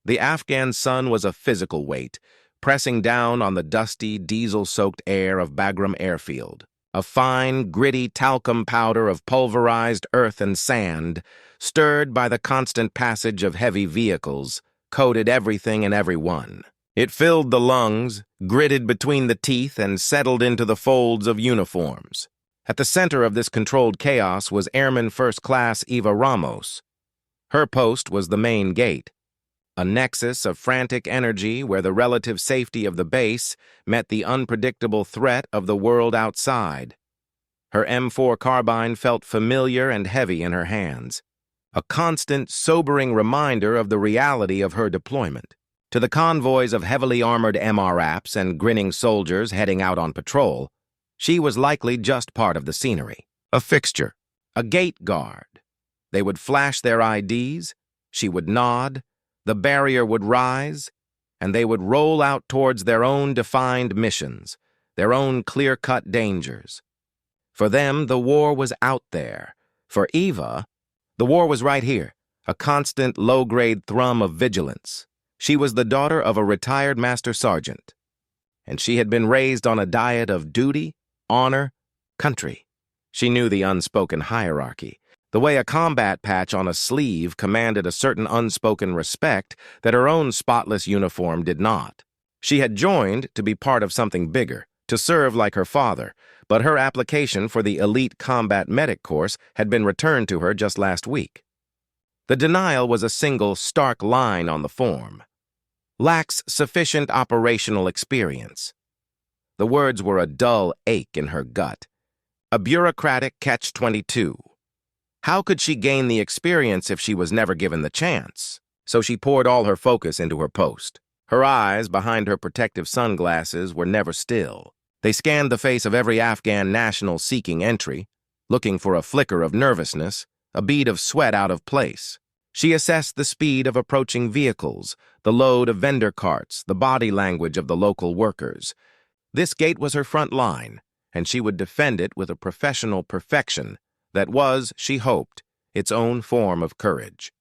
The Afghan sun was a physical weight, pressing down on the dusty, diesel-soaked air of Bagram airfield. A fine, gritty talcum powder of pulverized earth and sand, stirred by the constant passage of heavy vehicles, coated everything and everyone. It filled the lungs, gritted between the teeth, and settled into the folds of uniforms. At the center of this controlled chaos was Airman First Class Eva Ramos. Her post was the main gate, a nexus of frantic energy where the relative safety of the base met the unpredictable threat of the world outside. Her M4 carbine felt familiar and heavy in her hands, a constant, sobering reminder of the reality of her deployment. To the convoys of heavily armored MRAPs and grinning soldiers heading out on patrol, she was likely just part of the scenery, a fixture, a gate guard. They would flash their IDs, she would nod, the barrier would rise, and they would roll out towards their own defined missions, their own clear-cut dangers. For them, the war was out there. For Eva, the war was right here, a constant low-grade thrum of vigilance. She was the daughter of a retired master sergeant, and she had been raised on a diet of duty, honor, country. She knew the unspoken hierarchy, the way a combat patch on a sleeve commanded a certain unspoken respect that her own spotless uniform did not. She had joined to be part of something bigger, to serve like her father, but her application for the elite combat medic course had been returned to her just last week. The denial was a single, stark line on the form. Lacks sufficient operational experience. The words were a dull ache in her gut. A bureaucratic catch-22. How could she gain the experience if she was never given the chance? So she poured all her focus into her post. Her eyes, behind her protective sunglasses, were never still. They scanned the face of every Afghan national seeking entry, looking for a flicker of nervousness, a bead of sweat out of place. She assessed the speed of approaching vehicles, the load of vendor carts, the body language of the local workers. This gate was her front line, and she would defend it with a professional perfection that was, she hoped, its own form of courage.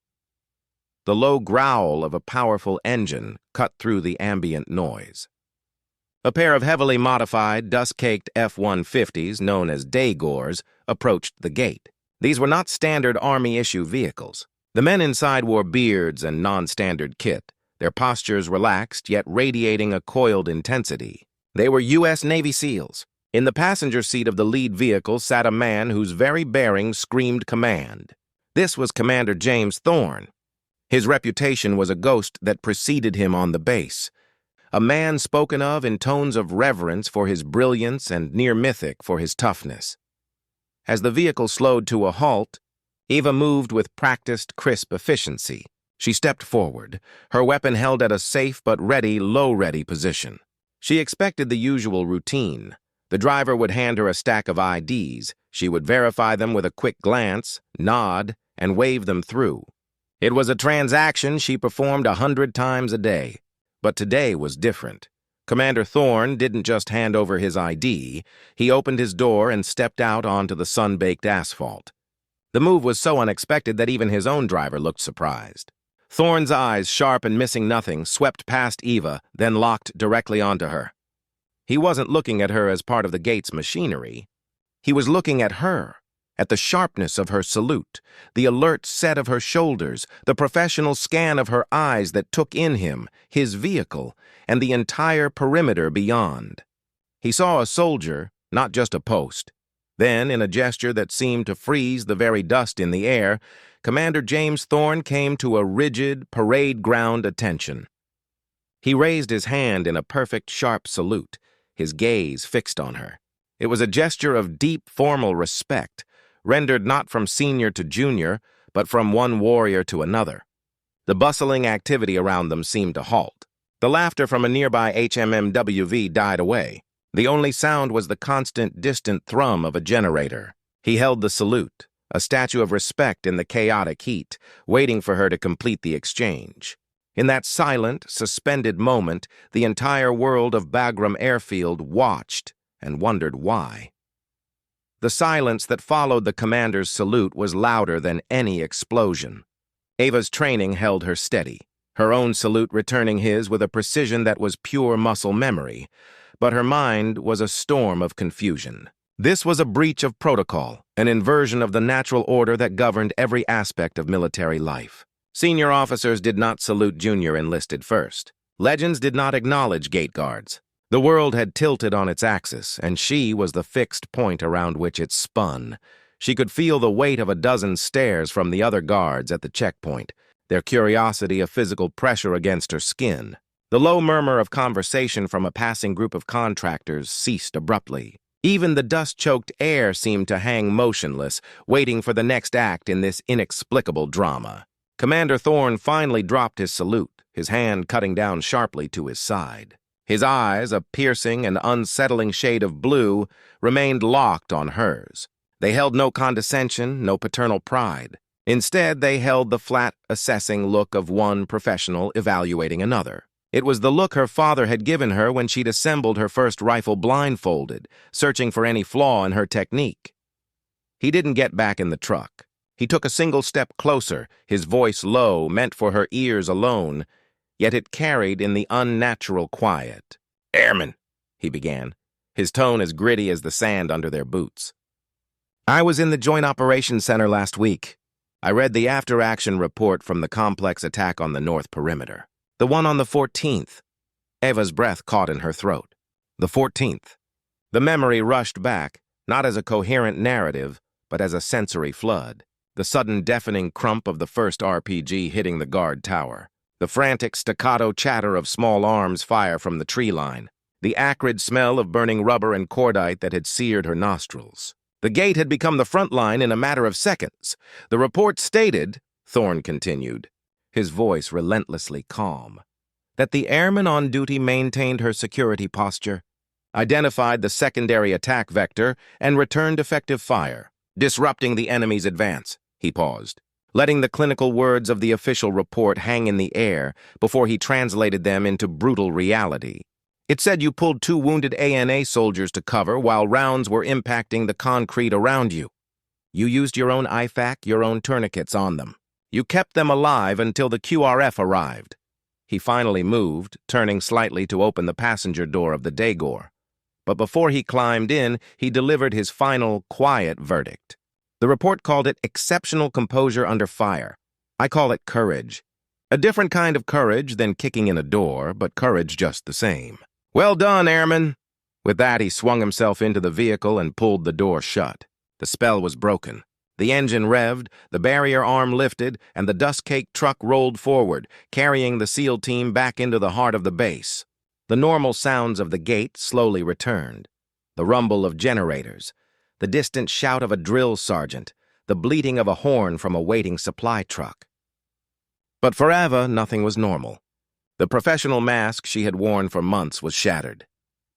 The low growl of a powerful engine cut through the ambient noise. A pair of heavily modified, dust-caked F-150s, known as Daygors, approached the gate. These were not standard Army-issue vehicles. The men inside wore beards and non-standard kit, their postures relaxed yet radiating a coiled intensity. They were U.S. Navy SEALs. In the passenger seat of the lead vehicle sat a man whose very bearing screamed command. This was Commander James Thorne. His reputation was a ghost that preceded him on the base, a man spoken of in tones of reverence for his brilliance and near-mythic for his toughness. As the vehicle slowed to a halt, Eva moved with practiced, crisp efficiency. She stepped forward, her weapon held at a safe but ready, low-ready position. She expected the usual routine. The driver would hand her a stack of IDs. She would verify them with a quick glance, nod, and wave them through. It was a transaction she performed 100 times a day. But today was different. Commander Thorne didn't just hand over his ID. He opened his door and stepped out onto the sun-baked asphalt. The move was so unexpected that even his own driver looked surprised. Thorne's eyes, sharp and missing nothing, swept past Eva, then locked directly onto her. He wasn't looking at her as part of the gate's machinery. He was looking at her, at the sharpness of her salute, the alert set of her shoulders, the professional scan of her eyes that took in him, his vehicle, and the entire perimeter beyond. He saw a soldier, not just a post. Then, in a gesture that seemed to freeze the very dust in the air, Commander James Thorne came to a rigid, parade ground attention. He raised his hand in a perfect, sharp salute, his gaze fixed on her. It was a gesture of deep, formal respect, rendered not from senior to junior, but from one warrior to another. The bustling activity around them seemed to halt. The laughter from a nearby HMMWV died away. The only sound was the constant, distant thrum of a generator. He held the salute, a statue of respect in the chaotic heat, waiting for her to complete the exchange. In that silent, suspended moment, the entire world of Bagram Airfield watched and wondered why. The silence that followed the commander's salute was louder than any explosion. Ava's training held her steady. her own salute returning his with a precision that was pure muscle memory, but her mind was a storm of confusion. This was a breach of protocol, an inversion of the natural order that governed every aspect of military life. Senior officers did not salute junior enlisted first. Legends did not acknowledge gate guards. The world had tilted on its axis, and she was the fixed point around which it spun. She could feel the weight of a dozen stares from the other guards at the checkpoint, their curiosity a physical pressure against her skin. The low murmur of conversation from a passing group of contractors ceased abruptly. Even the dust-choked air seemed to hang motionless, waiting for the next act in this inexplicable drama. Commander Thorne finally dropped his salute, his hand cutting down sharply to his side. His eyes, a piercing and unsettling shade of blue, remained locked on hers. They held no condescension, no paternal pride. Instead, they held the flat, assessing look of one professional evaluating another. It was the look her father had given her when she'd assembled her first rifle blindfolded, searching for any flaw in her technique. He didn't get back in the truck. He took a single step closer, his voice low, meant for her ears alone, yet it carried in the unnatural quiet. "Airman," he began, his tone as gritty as the sand under their boots. "I was in the Joint Operations Center last week. I read the after-action report from the complex attack on the North Perimeter. The one on the 14th. Eva's breath caught in her throat. The 14th. The memory rushed back, not as a coherent narrative, but as a sensory flood. The sudden deafening crump of the first RPG hitting the guard tower. The frantic staccato chatter of small arms fire from the tree line. The acrid smell of burning rubber and cordite that had seared her nostrils. The gate had become the front line in a matter of seconds. The report stated, Thorne continued, his voice relentlessly calm, that the airman on duty maintained her security posture, identified the secondary attack vector, and returned effective fire, disrupting the enemy's advance. He paused, letting the clinical words of the official report hang in the air before he translated them into brutal reality. It said you pulled 2 wounded ANA soldiers to cover while rounds were impacting the concrete around you. You used your own IFAC, your own tourniquets on them. You kept them alive until the QRF arrived. He finally moved, turning slightly to open the passenger door of the Daegor. But before he climbed in, he delivered his final, quiet verdict. The report called it exceptional composure under fire. I call it courage. A different kind of courage than kicking in a door, but courage just the same. Well done, Airman. With that, he swung himself into the vehicle and pulled the door shut. The spell was broken. The engine revved, the barrier arm lifted, and the dust-caked truck rolled forward, carrying the SEAL team back into the heart of the base. The normal sounds of the gate slowly returned. The rumble of generators, the distant shout of a drill sergeant, the bleating of a horn from a waiting supply truck. But for Ava, nothing was normal. The professional mask she had worn for months was shattered.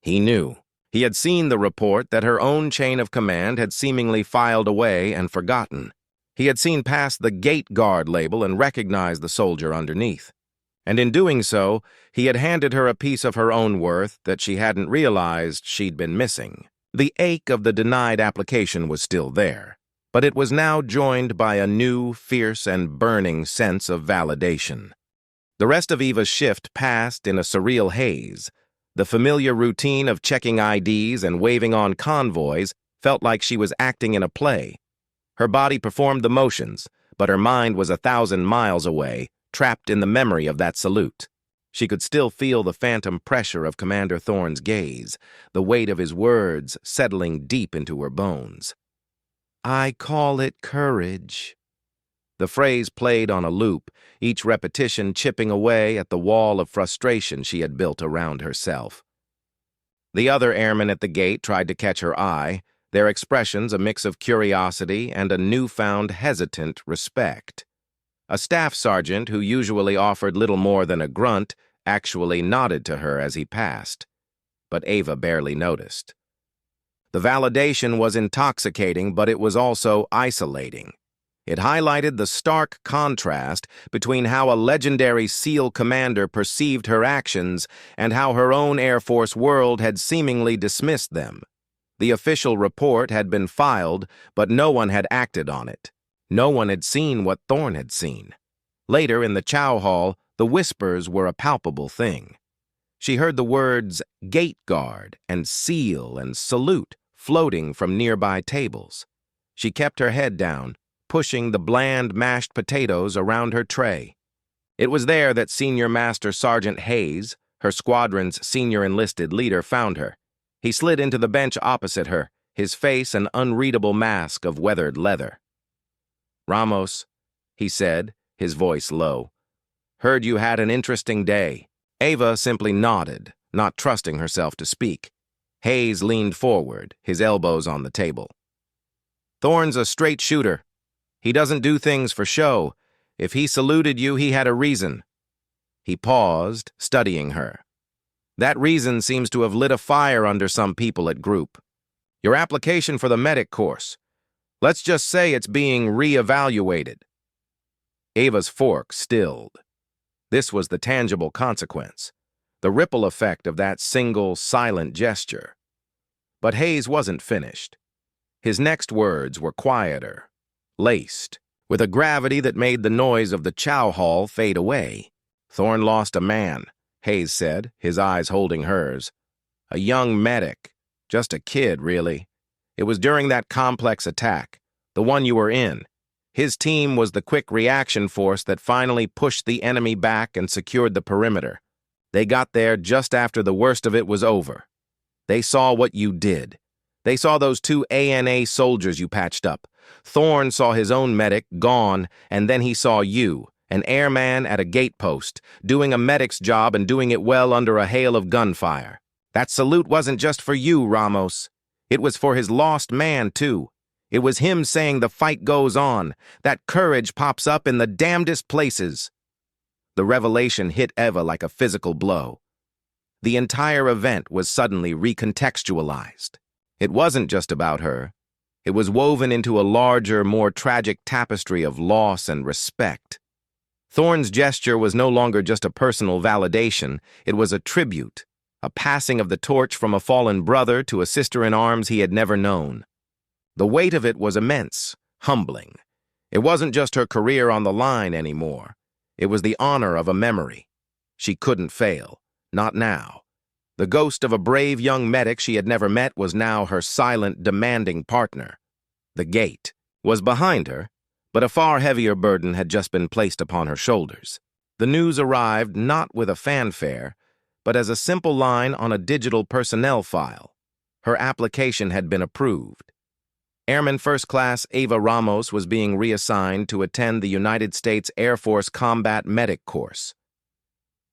He knew. He had seen the report that her own chain of command had seemingly filed away and forgotten. He had seen past the gate guard label and recognized the soldier underneath. And in doing so, he had handed her a piece of her own worth that she hadn't realized she'd been missing. The ache of the denied application was still there, but it was now joined by a new, fierce, and burning sense of validation. The rest of Eva's shift passed in a surreal haze. The familiar routine of checking IDs and waving on convoys felt like she was acting in a play. Her body performed the motions, but her mind was 1,000 miles away, trapped in the memory of that salute. She could still feel the phantom pressure of Commander Thorne's gaze, the weight of his words settling deep into her bones. I call it courage. The phrase played on a loop, each repetition chipping away at the wall of frustration she had built around herself. The other airmen at the gate tried to catch her eye, their expressions a mix of curiosity and a newfound hesitant respect. A staff sergeant, who usually offered little more than a grunt, actually nodded to her as he passed. But Ava barely noticed. The validation was intoxicating, but it was also isolating. It highlighted the stark contrast between how a legendary SEAL commander perceived her actions and how her own Air Force world had seemingly dismissed them. The official report had been filed, but no one had acted on it. No one had seen what Thorne had seen. Later, in the chow hall, The whispers were a palpable thing. She heard the words gate guard and seal and salute floating from nearby tables. She kept her head down, pushing the bland mashed potatoes around her tray. It was there that Senior Master Sergeant Hayes, her squadron's senior enlisted leader, found her. He slid into the bench opposite her, his face an unreadable mask of weathered leather. "Ramos," he said, his voice low, "heard you had an interesting day." Ava simply nodded, not trusting herself to speak. Hayes leaned forward, his elbows on the table. "Thorne's a straight shooter. He doesn't do things for show. If he saluted you, he had a reason." He paused, studying her. "That reason seems to have lit a fire under some people at Group. Your application for the medic course. Let's just say it's being re-evaluated." Ava's fork stilled. This was the tangible consequence, the ripple effect of that single, silent gesture. But Hayes wasn't finished. His next words were quieter, laced, with a gravity that made the noise of the chow hall fade away. "Thorne lost a man," Hayes said, his eyes holding hers. "A young medic. Just a kid, really. It was during that complex attack, the one you were in. His team was the quick reaction force that finally pushed the enemy back and secured the perimeter. They got there just after the worst of it was over. They saw what you did. They saw those 2 ANA soldiers you patched up. Thorne saw his own medic gone, and then he saw you, an airman at a gate post, doing a medic's job and doing it well under a hail of gunfire. That salute wasn't just for you, Ramos. It was for his lost man, too. It was him saying the fight goes on, that courage pops up in the damnedest places." The revelation hit Eva like a physical blow. The entire event was suddenly recontextualized. It wasn't just about her. It was woven into a larger, more tragic tapestry of loss and respect. Thorne's gesture was no longer just a personal validation. It was a tribute, a passing of the torch from a fallen brother to a sister-in-arms he had never known. The weight of it was immense, humbling. It wasn't just her career on the line anymore. It was the honor of a memory. She couldn't fail. Not now. The ghost of a brave young medic she had never met was now her silent, demanding partner. The gate was behind her, but a far heavier burden had just been placed upon her shoulders. The news arrived not with a fanfare, but as a simple line on a digital personnel file. Her application had been approved. Airman First Class Ava Ramos was being reassigned to attend the United States Air Force Combat Medic course.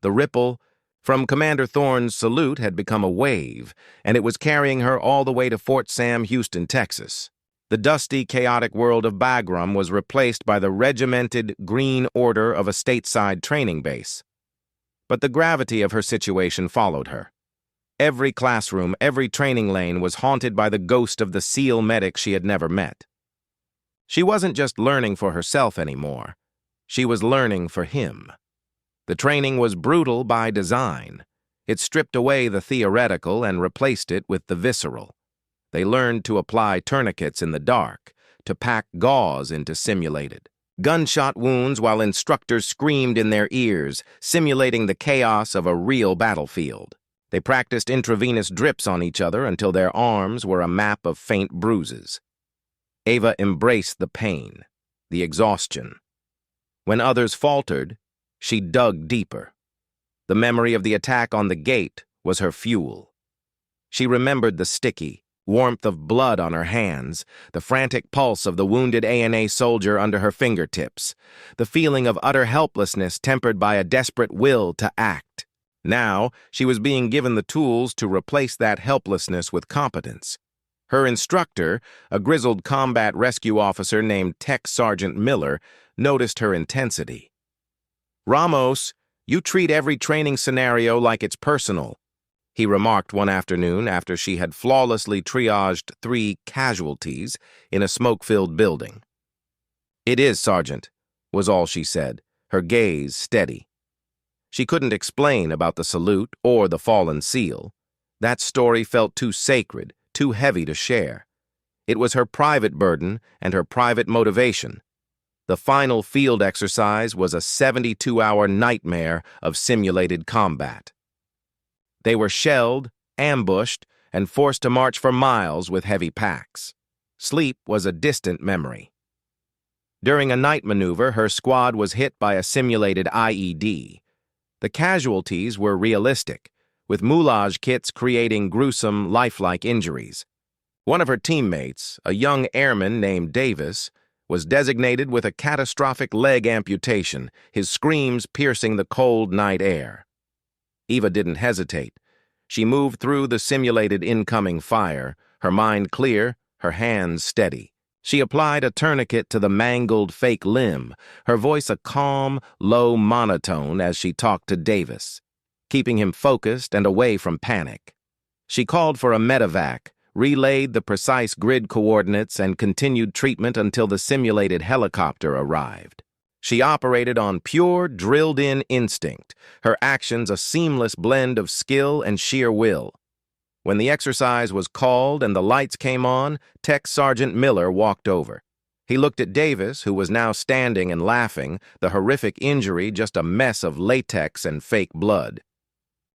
The ripple from Commander Thorne's salute had become a wave, and it was carrying her all the way to Fort Sam Houston, Texas. The dusty, chaotic world of Bagram was replaced by the regimented green order of a stateside training base. But the gravity of her situation followed her. Every classroom, every training lane was haunted by the ghost of the SEAL medic she had never met. She wasn't just learning for herself anymore. She was learning for him. The training was brutal by design. It stripped away the theoretical and replaced it with the visceral. They learned to apply tourniquets in the dark, to pack gauze into simulated gunshot wounds while instructors screamed in their ears, simulating the chaos of a real battlefield. They practiced intravenous drips on each other until their arms were a map of faint bruises. Ava embraced the pain, the exhaustion. When others faltered, she dug deeper. The memory of the attack on the gate was her fuel. She remembered the sticky warmth of blood on her hands, the frantic pulse of the wounded ANA soldier under her fingertips, the feeling of utter helplessness tempered by a desperate will to act. Now, she was being given the tools to replace that helplessness with competence. Her instructor, a grizzled combat rescue officer named Tech Sergeant Miller, noticed her intensity. "Ramos, you treat every training scenario like it's personal," he remarked one afternoon after she had flawlessly triaged 3 casualties in a smoke-filled building. "It is, Sergeant," was all she said, her gaze steady. She couldn't explain about the salute or the fallen SEAL. That story felt too sacred, too heavy to share. It was her private burden and her private motivation. The final field exercise was a 72-hour nightmare of simulated combat. They were shelled, ambushed, and forced to march for miles with heavy packs. Sleep was a distant memory. During a night maneuver, her squad was hit by a simulated IED. The casualties were realistic, with moulage kits creating gruesome, lifelike injuries. One of her teammates, a young airman named Davis, was designated with a catastrophic leg amputation, his screams piercing the cold night air. Eva didn't hesitate. She moved through the simulated incoming fire, her mind clear, her hands steady. She applied a tourniquet to the mangled fake limb, her voice a calm, low monotone as she talked to Davis, keeping him focused and away from panic. She called for a medevac, relayed the precise grid coordinates, and continued treatment until the simulated helicopter arrived. She operated on pure, drilled-in instinct, her actions a seamless blend of skill and sheer will. When the exercise was called and the lights came on, Tech Sergeant Miller walked over. He looked at Davis, who was now standing and laughing, the horrific injury just a mess of latex and fake blood.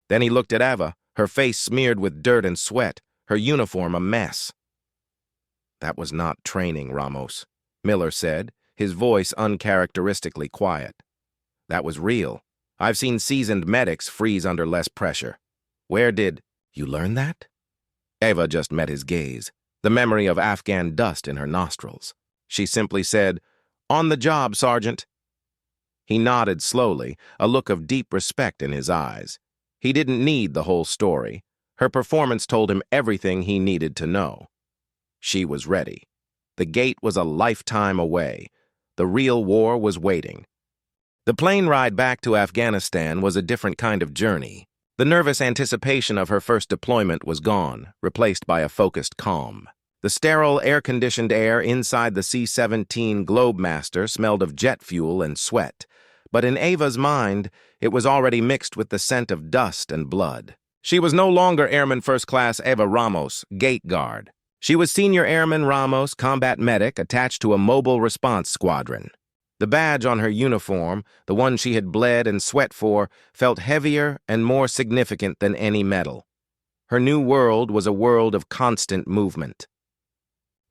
Then he looked at Eva, her face smeared with dirt and sweat, her uniform a mess. "That was not training, Ramos," Miller said, his voice uncharacteristically quiet. "That was real. I've seen seasoned medics freeze under less pressure. Where did you learn that?" Eva just met his gaze, the memory of Afghan dust in her nostrils. She simply said, "On the job, Sergeant." He nodded slowly, a look of deep respect in his eyes. He didn't need the whole story. Her performance told him everything he needed to know. She was ready. The gate was a lifetime away. The real war was waiting. The plane ride back to Afghanistan was a different kind of journey. The nervous anticipation of her first deployment was gone, replaced by a focused calm. The sterile, air-conditioned air inside the C-17 Globemaster smelled of jet fuel and sweat, but in Eva's mind, it was already mixed with the scent of dust and blood. She was no longer Airman First Class Eva Ramos, gate guard. She was Senior Airman Ramos, combat medic, attached to a mobile response squadron. The badge on her uniform, the one she had bled and sweat for, felt heavier and more significant than any medal. Her new world was a world of constant movement.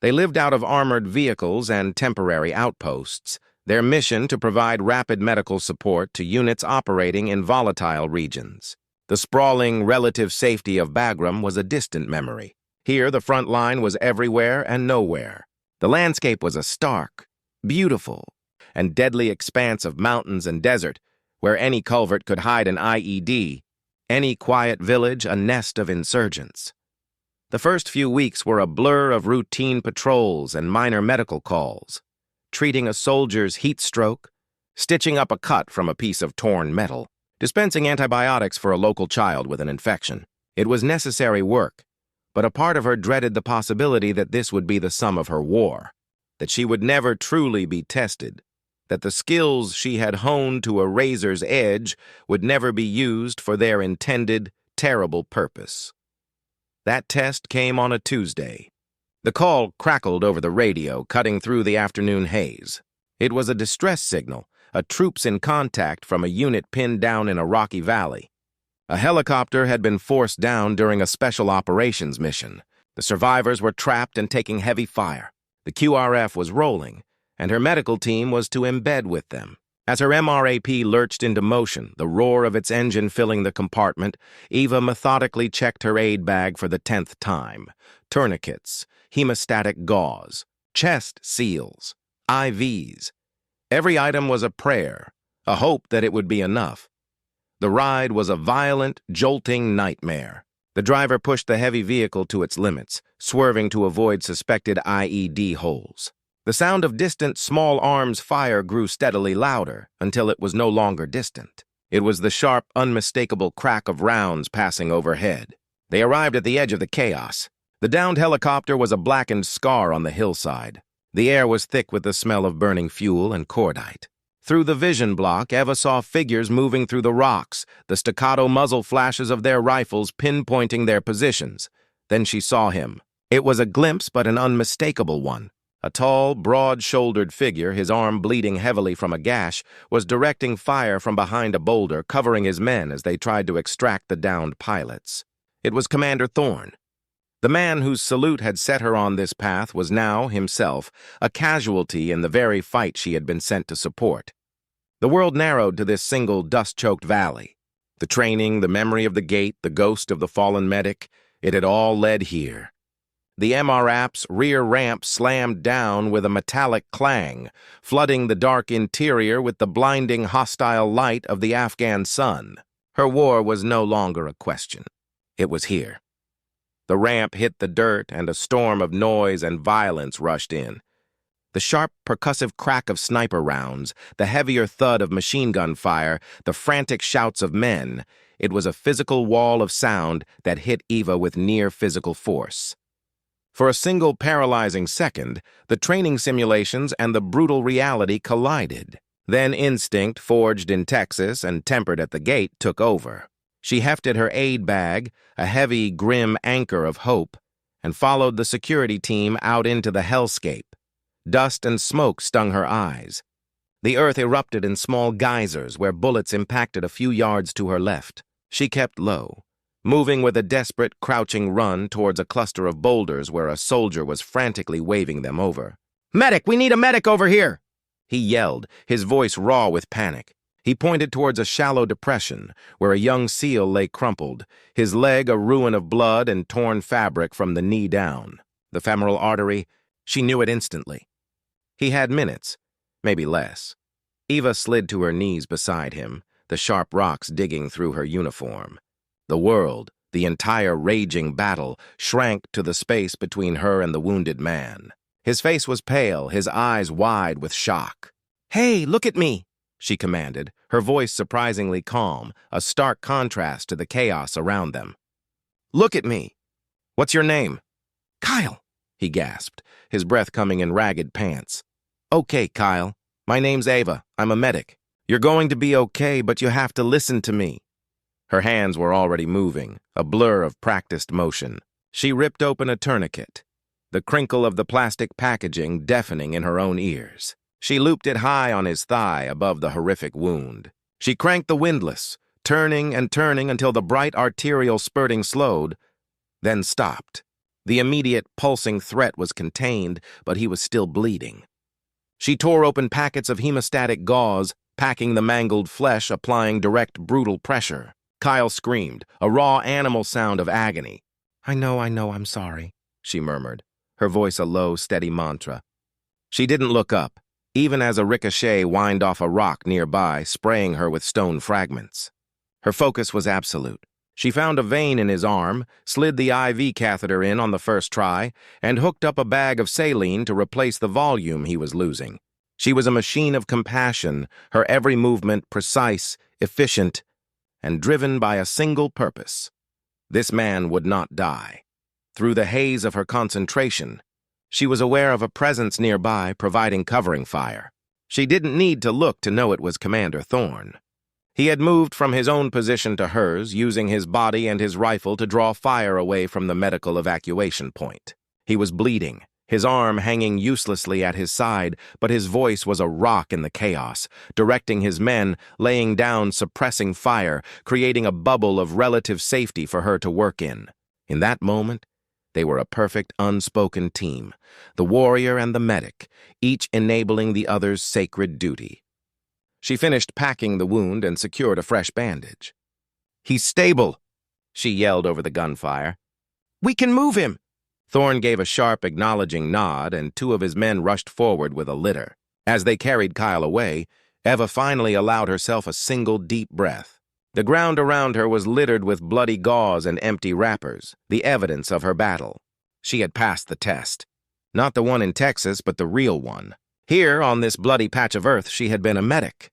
They lived out of armored vehicles and temporary outposts, their mission to provide rapid medical support to units operating in volatile regions. The sprawling relative safety of Bagram was a distant memory. Here, the front line was everywhere and nowhere. The landscape was a stark, beautiful, and deadly expanse of mountains and desert, where any culvert could hide an IED, any quiet village a nest of insurgents. The first few weeks were a blur of routine patrols and minor medical calls, treating a soldier's heat stroke, stitching up a cut from a piece of torn metal, dispensing antibiotics for a local child with an infection. It was necessary work, but a part of her dreaded the possibility that this would be the sum of her war, that she would never truly be tested, that the skills she had honed to a razor's edge would never be used for their intended, terrible purpose. That test came on a Tuesday. The call crackled over the radio, cutting through the afternoon haze. It was a distress signal, a troops in contact from a unit pinned down in a rocky valley. A helicopter had been forced down during a special operations mission. The survivors were trapped and taking heavy fire. The QRF was rolling, and her medical team was to embed with them. As her MRAP lurched into motion, the roar of its engine filling the compartment, Eva methodically checked her aid bag for the 10th time. Tourniquets, hemostatic gauze, chest seals, IVs. Every item was a prayer, a hope that it would be enough. The ride was a violent, jolting nightmare. The driver pushed the heavy vehicle to its limits, swerving to avoid suspected IED holes. The sound of distant small arms fire grew steadily louder until it was no longer distant. It was the sharp, unmistakable crack of rounds passing overhead. They arrived at the edge of the chaos. The downed helicopter was a blackened scar on the hillside. The air was thick with the smell of burning fuel and cordite. Through the vision block, Eva saw figures moving through the rocks, the staccato muzzle flashes of their rifles pinpointing their positions. Then she saw him. It was a glimpse, but an unmistakable one. A tall, broad-shouldered figure, his arm bleeding heavily from a gash, was directing fire from behind a boulder, covering his men as they tried to extract the downed pilots. It was Commander Thorne. The man whose salute had set her on this path was now, himself, a casualty in the very fight she had been sent to support. The world narrowed to this single dust-choked valley. The training, the memory of the gate, the ghost of the fallen medic, it had all led here. The MRAP's rear ramp slammed down with a metallic clang, flooding the dark interior with the blinding hostile light of the Afghan sun. Her war was no longer a question. It was here. The ramp hit the dirt, and a storm of noise and violence rushed in. The sharp, percussive crack of sniper rounds, the heavier thud of machine gun fire, the frantic shouts of men. It was a physical wall of sound that hit Eva with near-physical force. For a single paralyzing second, the training simulations and the brutal reality collided. Then instinct, forged in Texas and tempered at the gate, took over. She hefted her aid bag, a heavy, grim anchor of hope, and followed the security team out into the hellscape. Dust and smoke stung her eyes. The earth erupted in small geysers where bullets impacted a few yards to her left. She kept low, moving with a desperate, crouching run towards a cluster of boulders where a soldier was frantically waving them over. "Medic! We need a medic over here!" he yelled, his voice raw with panic. He pointed towards a shallow depression where a young SEAL lay crumpled, his leg a ruin of blood and torn fabric from the knee down. The femoral artery, she knew it instantly. He had minutes, maybe less. Eva slid to her knees beside him, the sharp rocks digging through her uniform. The world, the entire raging battle, shrank to the space between her and the wounded man. His face was pale, his eyes wide with shock. "Hey, look at me!" she commanded, her voice surprisingly calm, a stark contrast to the chaos around them. "Look at me! What's your name?" "Kyle," he gasped, his breath coming in ragged pants. "Okay, Kyle. My name's Ava. I'm a medic. You're going to be okay, but you have to listen to me." Her hands were already moving, a blur of practiced motion. She ripped open a tourniquet, the crinkle of the plastic packaging deafening in her own ears. She looped it high on his thigh above the horrific wound. She cranked the windlass, turning and turning until the bright arterial spurting slowed, then stopped. The immediate pulsing threat was contained, but he was still bleeding. She tore open packets of hemostatic gauze, packing the mangled flesh, applying direct, brutal pressure. Kyle screamed, a raw animal sound of agony. I know, I'm sorry," she murmured, her voice a low, steady mantra. She didn't look up, even as a ricochet whined off a rock nearby, spraying her with stone fragments. Her focus was absolute. She found a vein in his arm, slid the IV catheter in on the first try, and hooked up a bag of saline to replace the volume he was losing. She was a machine of compassion, her every movement precise, efficient, and driven by a single purpose. This man would not die. Through the haze of her concentration, she was aware of a presence nearby providing covering fire. She didn't need to look to know it was Commander Thorne. He had moved from his own position to hers, using his body and his rifle to draw fire away from the medical evacuation point. He was bleeding, his arm hanging uselessly at his side, but his voice was a rock in the chaos, directing his men, laying down, suppressing fire, creating a bubble of relative safety for her to work in. In that moment, they were a perfect unspoken team, the warrior and the medic, each enabling the other's sacred duty. She finished packing the wound and secured a fresh bandage. "He's stable," she yelled over the gunfire. "We can move him." Thorne gave a sharp, acknowledging nod, and two of his men rushed forward with a litter. As they carried Kyle away, Eva finally allowed herself a single deep breath. The ground around her was littered with bloody gauze and empty wrappers, the evidence of her battle. She had passed the test. Not the one in Texas, but the real one. Here, on this bloody patch of earth, she had been a medic.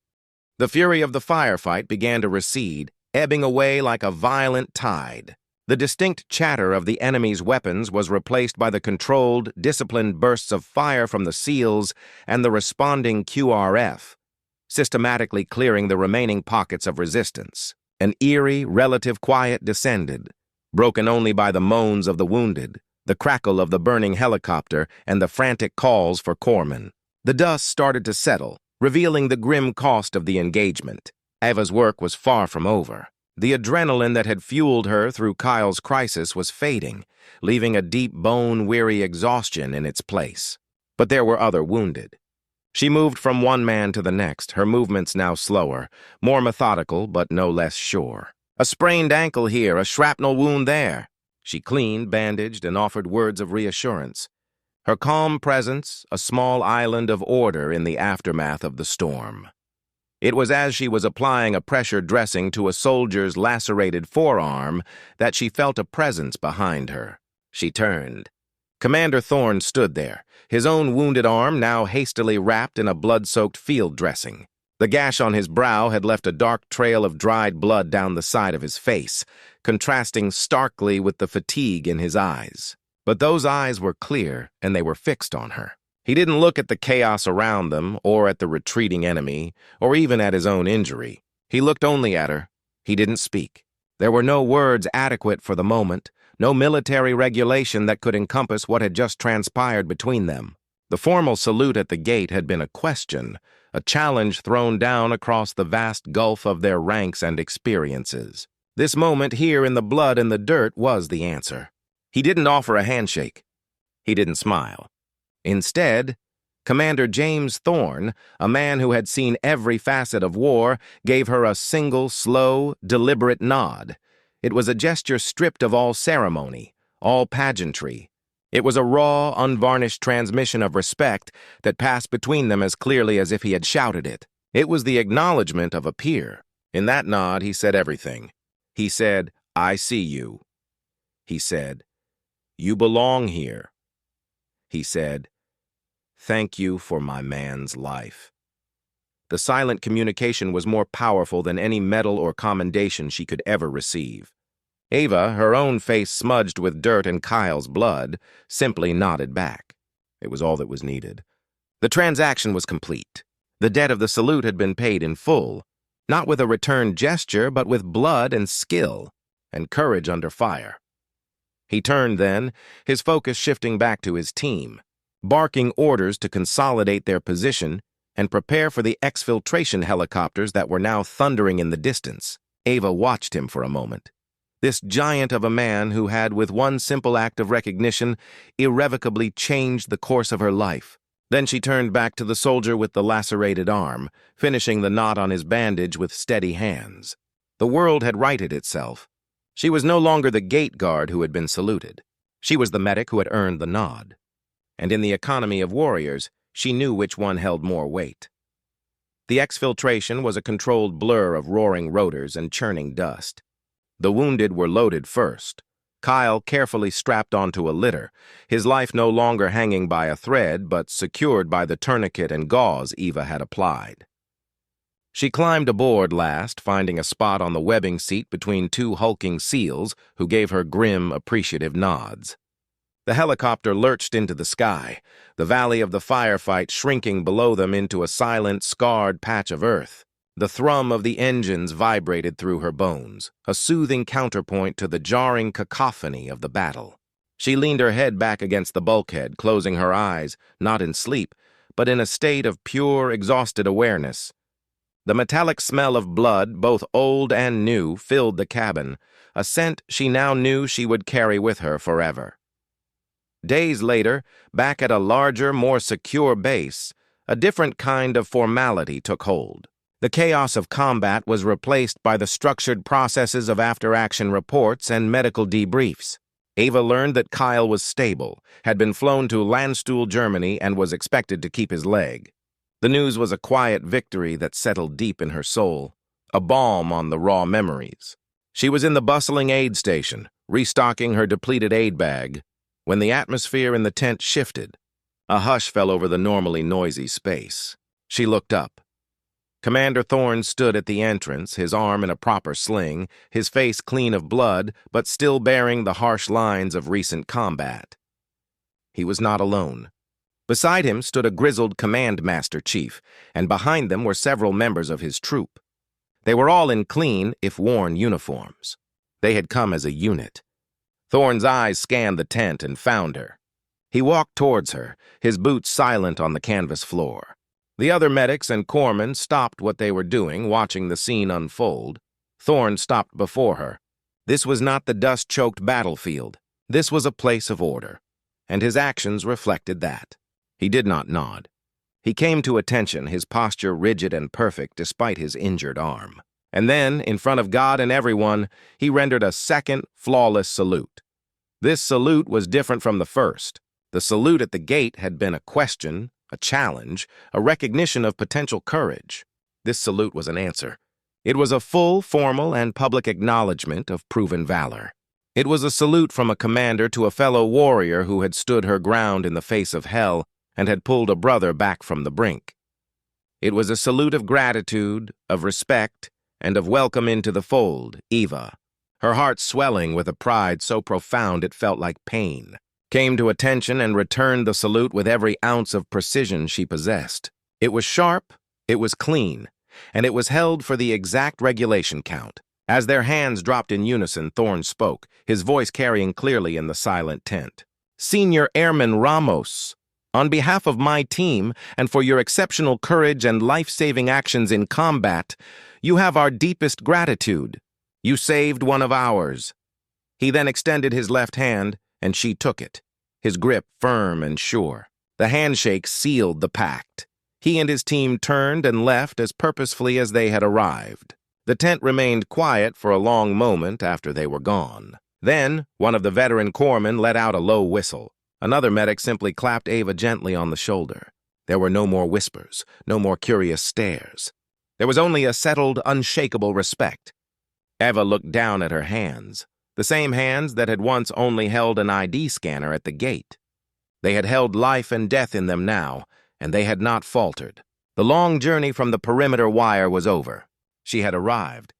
The fury of the firefight began to recede, ebbing away like a violent tide. The distinct chatter of the enemy's weapons was replaced by the controlled, disciplined bursts of fire from the SEALs and the responding QRF, systematically clearing the remaining pockets of resistance. An eerie, relative quiet descended, broken only by the moans of the wounded, the crackle of the burning helicopter, and the frantic calls for corpsmen. The dust started to settle, revealing the grim cost of the engagement. Ava's work was far from over. The adrenaline that had fueled her through Kyle's crisis was fading, leaving a deep bone-weary exhaustion in its place. But there were other wounded. She moved from one man to the next, her movements now slower, more methodical but no less sure. A sprained ankle here, a shrapnel wound there. She cleaned, bandaged, and offered words of reassurance. Her calm presence, a small island of order in the aftermath of the storm. It was as she was applying a pressure dressing to a soldier's lacerated forearm that she felt a presence behind her. She turned. Commander Thorne stood there, his own wounded arm now hastily wrapped in a blood-soaked field dressing. The gash on his brow had left a dark trail of dried blood down the side of his face, contrasting starkly with the fatigue in his eyes. But those eyes were clear, and they were fixed on her. He didn't look at the chaos around them, or at the retreating enemy, or even at his own injury. He looked only at her. He didn't speak. There were no words adequate for the moment, no military regulation that could encompass what had just transpired between them. The formal salute at the gate had been a question, a challenge thrown down across the vast gulf of their ranks and experiences. This moment here in the blood and the dirt was the answer. He didn't offer a handshake. He didn't smile. Instead, Commander James Thorne, a man who had seen every facet of war, gave her a single, slow, deliberate nod. It was a gesture stripped of all ceremony, all pageantry. It was a raw, unvarnished transmission of respect that passed between them as clearly as if he had shouted it. It was the acknowledgement of a peer. In that nod, he said everything. He said, "I see you." He said, "You belong here." He said, "Thank you for my man's life." The silent communication was more powerful than any medal or commendation she could ever receive. Ava, her own face smudged with dirt and Kyle's blood, simply nodded back. It was all that was needed. The transaction was complete. The debt of the salute had been paid in full, not with a return gesture, but with blood and skill, and courage under fire. He turned then, his focus shifting back to his team, barking orders to consolidate their position and prepare for the exfiltration helicopters that were now thundering in the distance. Ava watched him for a moment. This giant of a man who had, with one simple act of recognition, irrevocably changed the course of her life. Then she turned back to the soldier with the lacerated arm, finishing the knot on his bandage with steady hands. The world had righted itself. She was no longer the gate guard who had been saluted. She was the medic who had earned the nod. And in the economy of warriors, she knew which one held more weight. The exfiltration was a controlled blur of roaring rotors and churning dust. The wounded were loaded first. Kyle carefully strapped onto a litter, his life no longer hanging by a thread, but secured by the tourniquet and gauze Eva had applied. She climbed aboard last, finding a spot on the webbing seat between two hulking SEALs who gave her grim, appreciative nods. The helicopter lurched into the sky, the valley of the firefight shrinking below them into a silent, scarred patch of earth. The thrum of the engines vibrated through her bones, a soothing counterpoint to the jarring cacophony of the battle. She leaned her head back against the bulkhead, closing her eyes, not in sleep, but in a state of pure, exhausted awareness. The metallic smell of blood, both old and new, filled the cabin, a scent she now knew she would carry with her forever. Days later, back at a larger, more secure base, a different kind of formality took hold. The chaos of combat was replaced by the structured processes of after-action reports and medical debriefs. Ava learned that Kyle was stable, had been flown to Landstuhl, Germany, and was expected to keep his leg. The news was a quiet victory that settled deep in her soul, a balm on the raw memories. She was in the bustling aid station, restocking her depleted aid bag, when the atmosphere in the tent shifted. A hush fell over the normally noisy space. She looked up. Commander Thorne stood at the entrance, his arm in a proper sling, his face clean of blood, but still bearing the harsh lines of recent combat. He was not alone. Beside him stood a grizzled command master chief, and behind them were several members of his troop. They were all in clean, if worn, uniforms. They had come as a unit. Thorne's eyes scanned the tent and found her. He walked towards her, his boots silent on the canvas floor. The other medics and corpsmen stopped what they were doing, watching the scene unfold. Thorne stopped before her. This was not the dust-choked battlefield. This was a place of order, and his actions reflected that. He did not nod. He came to attention, his posture rigid and perfect despite his injured arm. And then, in front of God and everyone, he rendered a second, flawless salute. This salute was different from the first. The salute at the gate had been a question, a challenge, a recognition of potential courage. This salute was an answer. It was a full, formal, and public acknowledgement of proven valor. It was a salute from a commander to a fellow warrior who had stood her ground in the face of hell and had pulled a brother back from the brink. It was a salute of gratitude, of respect, and of welcome into the fold, Eva, her heart swelling with a pride so profound it felt like pain, came to attention and returned the salute with every ounce of precision she possessed. It was sharp, it was clean, and it was held for the exact regulation count. As their hands dropped in unison, Thorne spoke, his voice carrying clearly in the silent tent. "Senior Airman Ramos, on behalf of my team and for your exceptional courage and life-saving actions in combat, you have our deepest gratitude. You saved one of ours." He then extended his left hand, and she took it, his grip firm and sure. The handshake sealed the pact. He and his team turned and left as purposefully as they had arrived. The tent remained quiet for a long moment after they were gone. Then, one of the veteran corpsmen let out a low whistle. Another medic simply clapped Eva gently on the shoulder. There were no more whispers, no more curious stares. There was only a settled, unshakable respect. Eva looked down at her hands, the same hands that had once only held an ID scanner at the gate. They had held life and death in them now, and they had not faltered. The long journey from the perimeter wire was over. She had arrived,